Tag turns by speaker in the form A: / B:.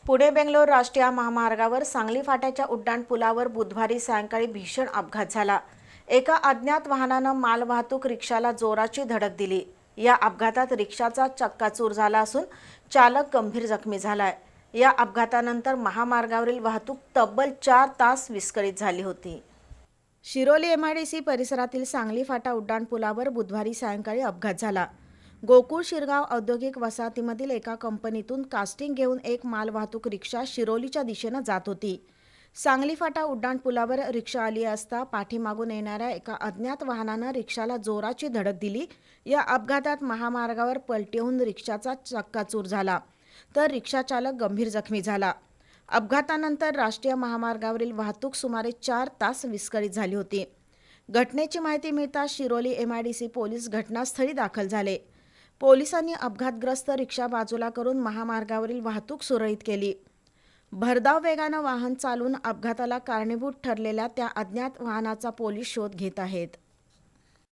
A: पुणे बेंगलोर राष्ट्रीय महामार्गावर सांगली फाट्याच्या उड्डाणपुलावर बुधवारी सायंकाळी भीषण अपघात झाला। एका अज्ञात वाहनानं मालवाहतूक रिक्षाला जोराची धडक दिली। या अपघातात रिक्षाचा चक्काचूर झाला असून चालक गंभीर जखमी झालाय। या अपघातानंतर महामार्गावरील वाहतूक तब्बल 4 तास विस्कळीत झाली होती। शिरोली एमआयडीसी परिसरातील सांगली फाटा उड्डाणपुलावर बुधवारी सायंकाळी अपघात झाला। गोकुळ शिरगाव औद्योगिक वसाहतीमधील एका कंपनीतून कास्टिंग घेऊन एक मालवाहतूक रिक्षा शिरोलीच्या दिशेनं जात होती। सांगली फाटा उड्डाणपुलावर रिक्षा आली असता पाठीमागून येणाऱ्या एका अज्ञात वाहनानं रिक्षाला जोराची धडक दिली। या अपघातात महामार्गावर पलटी होऊन रिक्षाचा चक्काचूर झाला, तर रिक्षाचालक गंभीर जखमी झाला। अपघातानंतर राष्ट्रीय महामार्गावरील वाहतूक सुमारे 4 तास विस्कळीत झाली होती। घटनेची माहिती मिळताच शिरोली एमआयडीसी पोलीस घटनास्थळी दाखल झाले। पोलिसांनी अपघातग्रस्त रिक्षा बाजूला करून महामार्गावरील वाहतूक सुरळीत केली। भरधाव वेगानं वाहन चालवून अपघाताला कारणीभूत ठरलेल्या त्या अज्ञात वाहनाचा पोलीस शोध घेत आहेत।